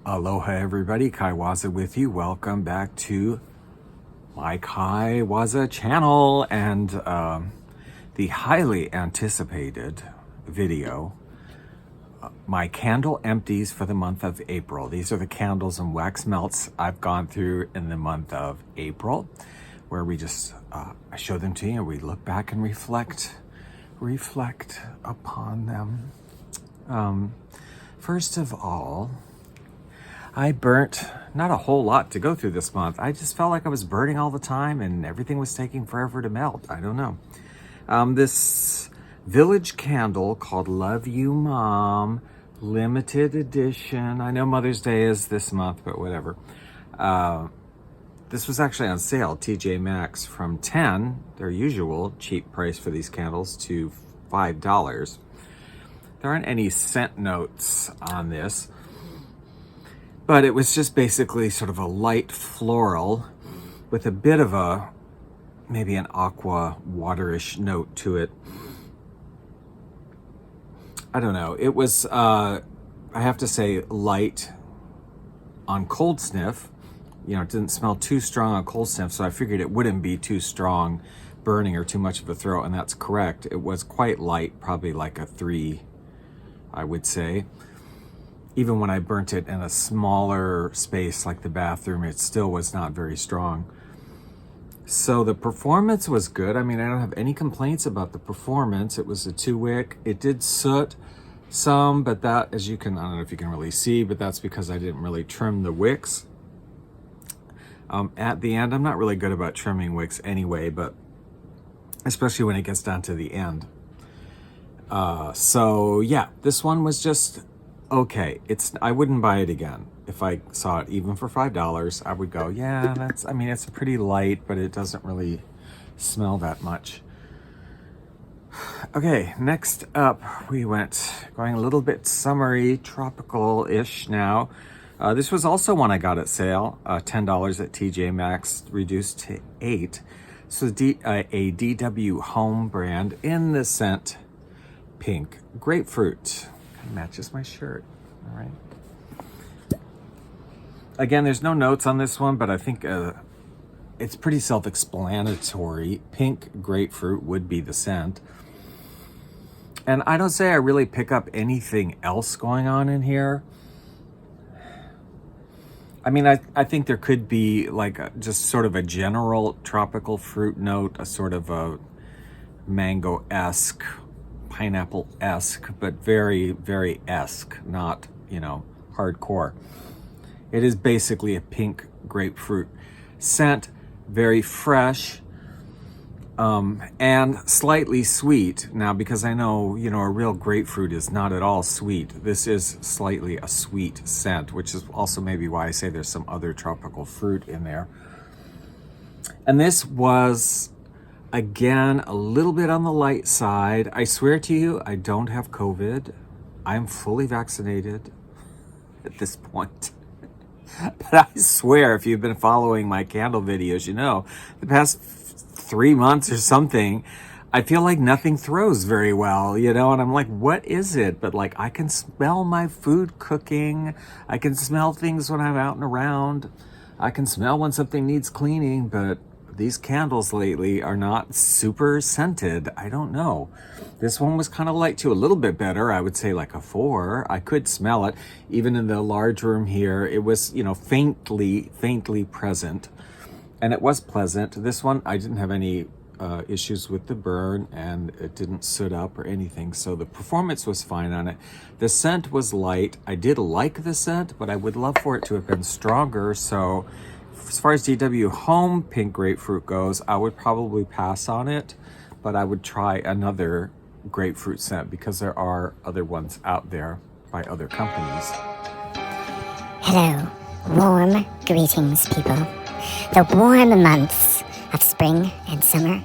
Aloha everybody, Kaiwaza with you. Welcome back to my Kaiwaza channel and the highly anticipated video, my candle empties for the month of April. These are the candles and wax melts I've gone through in the month of April, where we just, I show them to you and we look back and reflect upon them. First of all, I burnt not a whole lot to go through this month. I just felt like I was burning all the time and everything was taking forever to melt. I don't know. This village candle called Love You Mom, limited edition. I know Mother's Day is this month, but whatever. This was actually on sale, TJ Maxx, from $10, their usual cheap price for these candles, to $5. There aren't any scent notes on this, but it was just basically sort of a light floral with a bit of a, maybe an aqua waterish note to it. I don't know. It was, I have to say, light on cold sniff. You know, it didn't smell too strong on cold sniff, so I figured it wouldn't be too strong burning or too much of a throw, and that's correct. It was quite light, probably like a 3, I would say. Even when I burnt it in a smaller space like the bathroom, it still was not very strong. So the performance was good. I mean, I don't have any complaints about the performance. It was a 2-wick. It did soot some, but that, as you can, I don't know if you can really see, but that's because I didn't really trim the wicks. At the end, I'm not really good about trimming wicks anyway, but especially when it gets down to the end. So yeah, this one was just okay. I wouldn't buy it again. If I saw it even for $5, I would go, yeah, I mean, it's pretty light, but it doesn't really smell that much. Okay, next up, we went going a little bit summery, tropical-ish now. This was also one I got at sale, $10 at TJ Maxx, reduced to $8. So a DW Home brand in the scent pink grapefruit. Kind of matches my shirt. All right. Again, there's no notes on this one, but I think it's pretty self-explanatory. Pink grapefruit would be the scent. And I don't say I really pick up anything else going on in here. I mean, I think there could be like just sort of a general tropical fruit note, a sort of a mango-esque, pineapple-esque, but very, very esque, not, you know, hardcore. It is basically a pink grapefruit scent, very fresh, and slightly sweet. Now, because I know, you know, a real grapefruit is not at all sweet. This is slightly a sweet scent, which is also maybe why I say there's some other tropical fruit in there. And this was, again, a little bit on the light side. I swear to you, I don't have COVID. I'm fully vaccinated at this point. But I swear, if you've been following my candle videos, you know, the past 3 months or something, I feel like nothing throws very well, you know, and I'm like, what is it? But like, I can smell my food cooking. I can smell things when I'm out and around. I can smell when something needs cleaning, but these candles lately are not super scented. I don't know. This one was kind of light too, a little bit better. I would say like a 4. I could smell it. Even in the large room here, it was, you know, faintly present. And it was pleasant. This one, I didn't have any issues with the burn, and it didn't soot up or anything. So the performance was fine on it. The scent was light. I did like the scent, but I would love for it to have been stronger. So as far as DW Home pink grapefruit goes, I would probably pass on it, but I would try another grapefruit scent because there are other ones out there by other companies. Hello, warm greetings, people. The warm months of spring and summer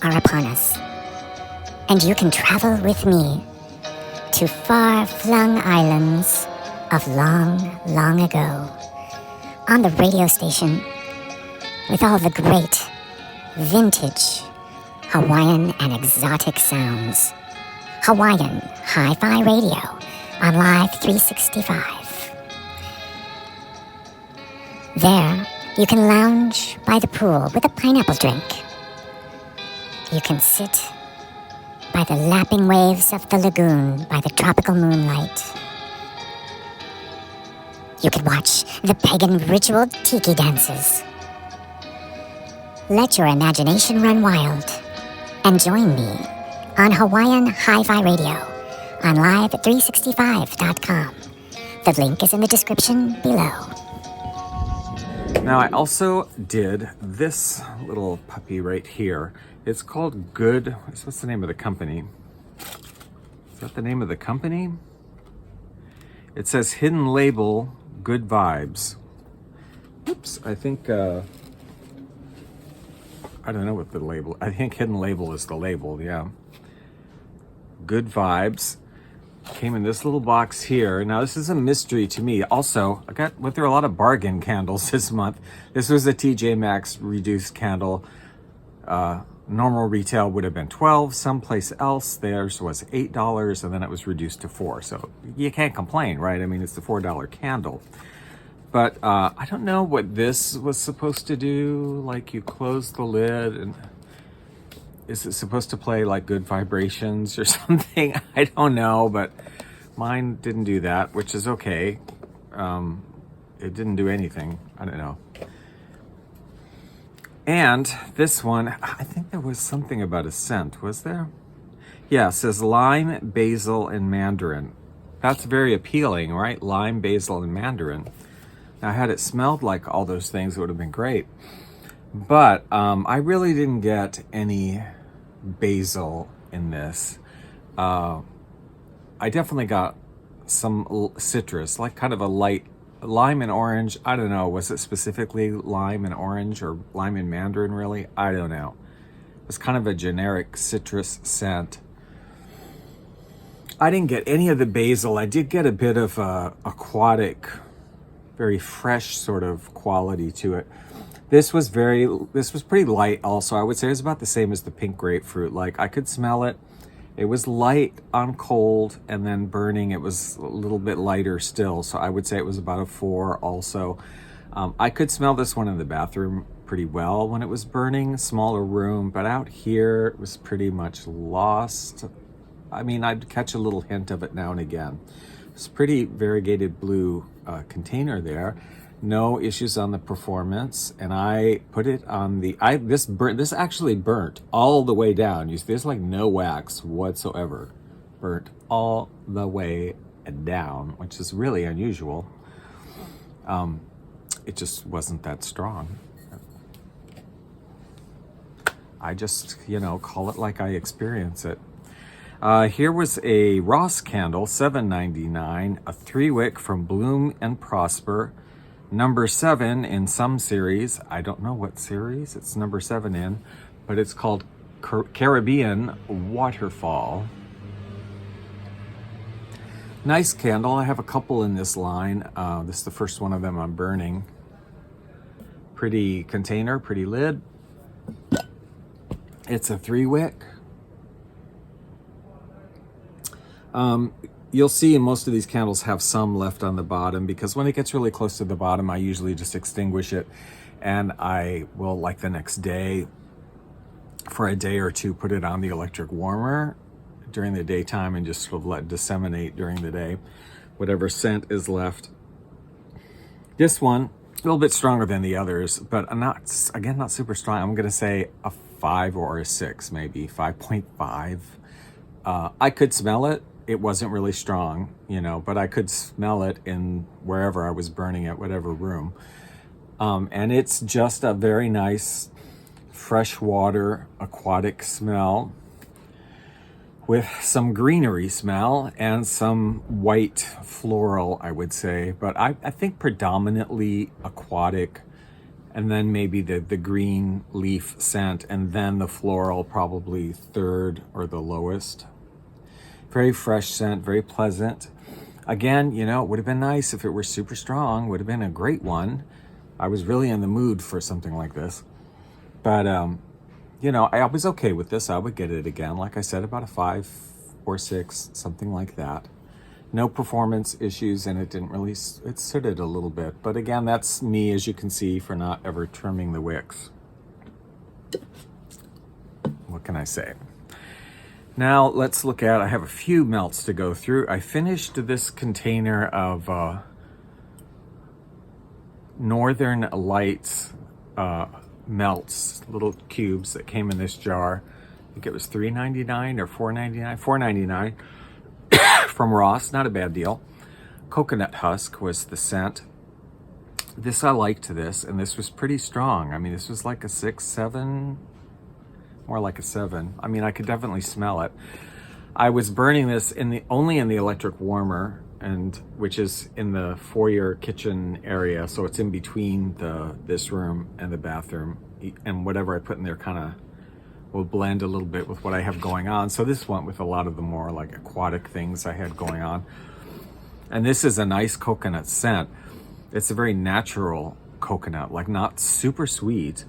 are upon us, and you can travel with me to far-flung islands of long, long ago on the radio station with all the great, vintage, Hawaiian and exotic sounds. Hawaiian Hi-Fi Radio on Live 365. There, you can lounge by the pool with a pineapple drink. You can sit by the lapping waves of the lagoon by the tropical moonlight. You can watch the pagan ritual tiki dances. Let your imagination run wild and join me on Hawaiian Hi-Fi Radio on live365.com. The link is in the description below. Now I also did this little puppy right here. It's called Good, what's the name of the company? Is that the name of the company? It says Hidden Label, Good Vibes. Oops, I think, I don't know what the label, I think Hidden Label is the label, yeah. Good Vibes. Came in this little box here. Now this is a mystery to me. Also, went through a lot of bargain candles this month. This was a TJ Maxx reduced candle. Normal retail would have been $12. Someplace else theirs was $8, and then it was reduced to $4. So you can't complain, right? I mean, it's the $4 candle. But I don't know what this was supposed to do. Like, you close the lid and is it supposed to play like good vibrations or something? I don't know, but mine didn't do that, which is okay. It didn't do anything. I don't know. And this one, I think there was something about a scent, was there? Yeah, it says lime, basil, and mandarin. That's very appealing, right? Lime, basil, and mandarin. Now, had it smelled like all those things, it would have been great. But I really didn't get any basil in this. I definitely got some citrus, like kind of a light lime and orange. I don't know, was it specifically lime and orange or lime and mandarin really? I don't know. It was kind of a generic citrus scent. I didn't get any of the basil. I did get a bit of aquatic, very fresh sort of quality to it. This was pretty light also. I would say it was about the same as the pink grapefruit. Like, I could smell it. It was light on cold, and then burning it was a little bit lighter still. So I would say it was about a 4 also. I could smell this one in the bathroom pretty well when it was burning. Smaller room, but out here it was pretty much lost. I mean, I'd catch a little hint of it now and again. It's pretty variegated blue container there. No issues on the performance, and I put it on the this actually burnt all the way down. There's like no wax whatsoever. Burnt all the way down, which is really unusual. It just wasn't that strong. I just, call it like I experience it. Here was a Ross candle, $7.99, a 3-wick from Bloom and Prosper. Number 7 in some series. I don't know what series it's number 7 in, but it's called Caribbean Waterfall. Nice candle. I have a couple in this line. This is the first one of them I'm burning. Pretty container, pretty lid. It's a 3-wick. You'll see in most of these candles have some left on the bottom, because when it gets really close to the bottom, I usually just extinguish it, and I will, like the next day, for a day or two, put it on the electric warmer during the daytime and just sort of let it disseminate during the day, whatever scent is left. This one, a little bit stronger than the others, but not super strong. I'm gonna say a 5 or a 6, maybe 5.5. I could smell it. It wasn't really strong, but I could smell it in wherever I was burning it, whatever room. And it's just a very nice freshwater aquatic smell with some greenery smell and some white floral, I would say. But I think predominantly aquatic, and then maybe the green leaf scent, and then the floral probably third or the lowest. Very fresh scent, very pleasant. Again, it would have been nice if it were super strong. Would have been a great one. I was really in the mood for something like this. But, I was okay with this. I would get it again. Like I said, about a 5 or 6, something like that. No performance issues, and it didn't really, it sooted a little bit. But again, that's me, as you can see, for not ever trimming the wicks. What can I say? Now let's look at, I have a few melts to go through. I finished this container of Northern Lights melts, little cubes that came in this jar. I think it was $3.99 or $4.99, $4.99 from Ross, not a bad deal. Coconut husk was the scent. This, I liked this, and this was pretty strong. I mean, this was like a 6, 7, more like a 7. I mean, I could definitely smell it. I was burning this only in the electric warmer, and which is in the foyer kitchen area, so it's in between this room and the bathroom, and whatever I put in there kind of will blend a little bit with what I have going on. So this went with a lot of the more like aquatic things I had going on. And this is a nice coconut scent. It's a very natural coconut, like not super sweet.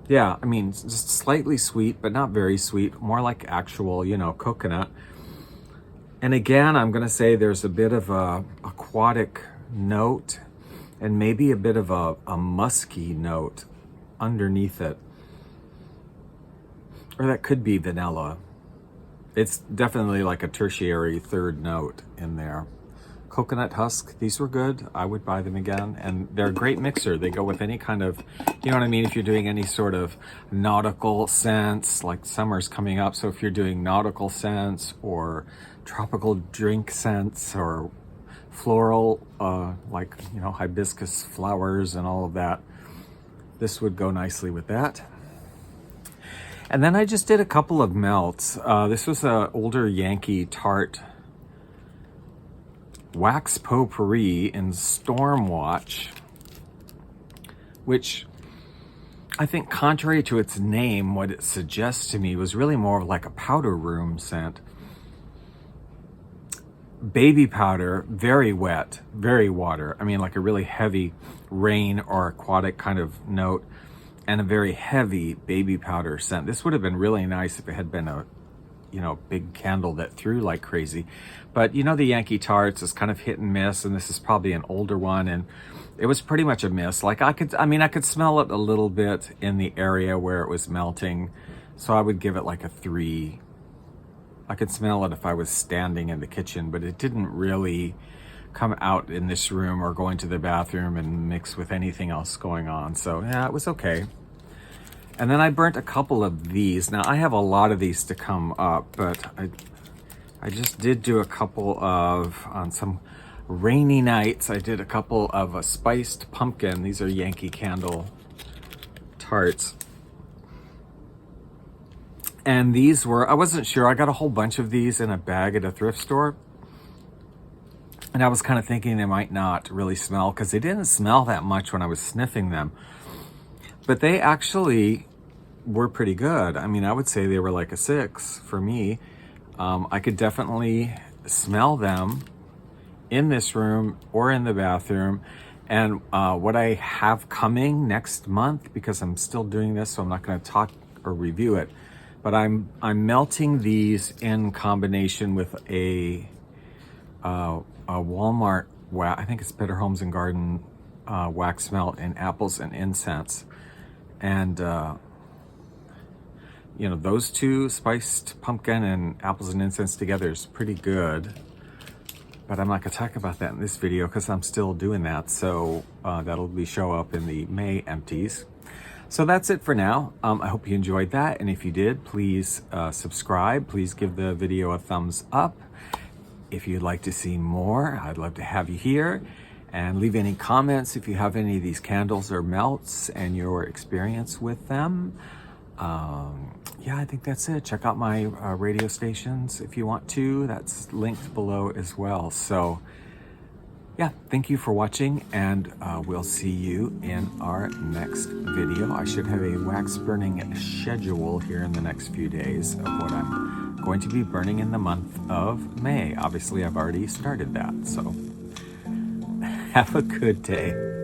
Yeah, I mean, just slightly sweet, but not very sweet, more like actual, you know, coconut. And again, I'm gonna say there's a bit of a aquatic note and maybe a bit of a musky note underneath it. Or that could be vanilla. It's definitely like a tertiary third note in there. Coconut husk, these were good. I would buy them again. And they're a great mixer. They go with any kind of, you know what I mean? If you're doing any sort of nautical scents, like summer's coming up. So if you're doing nautical scents or tropical drink scents or floral, like, you know, hibiscus flowers and all of that, this would go nicely with that. And then I just did a couple of melts. This was an older Yankee Tart Wax Potpourri in Stormwatch, which I think, contrary to its name, what it suggests to me was really more like a powder room scent. Baby powder, very wet, very water. I mean, like a really heavy rain or aquatic kind of note, and a very heavy baby powder scent. This would have been really nice if it had been a, you know, big candle that threw like crazy. But you know, the Yankee Tarts is kind of hit and miss, and this is probably an older one, and it was pretty much a miss. Like I could smell it a little bit in the area where it was melting, so I would give it like a 3. I could smell it if I was standing in the kitchen, but it didn't really come out in this room or go into the bathroom and mix with anything else going on. So yeah, it was okay. And then I burnt a couple of these. Now I have a lot of these to come up, but I just did do a couple of, on some rainy nights, I did a couple of a spiced pumpkin. These are Yankee Candle tarts. And these were, I wasn't sure, I got a whole bunch of these in a bag at a thrift store. And I was kind of thinking they might not really smell, because they didn't smell that much when I was sniffing them. But they actually were pretty good. I mean, I would say they were like a 6 for me. I could definitely smell them in this room or in the bathroom. And what I have coming next month, because I'm still doing this, so I'm not going to talk or review it, but I'm melting these in combination with a Walmart I think it's Better Homes and Garden wax melt in apples and incense. And you know, those two, spiced pumpkin and apples and incense together, is pretty good. But I'm not gonna talk about that in this video because I'm still doing that. So that'll show up in the May empties. So that's it for now. I hope you enjoyed that. And if you did, please subscribe. Please give the video a thumbs up. If you'd like to see more, I'd love to have you here. And leave any comments if you have any of these candles or melts and your experience with them. Yeah, I think that's it. Check out my radio stations if you want to. That's linked below as well. So yeah, thank you for watching, and we'll see you in our next video. I should have a wax burning schedule here in the next few days of what I'm going to be burning in the month of May. Obviously, I've already started that, so have a good day.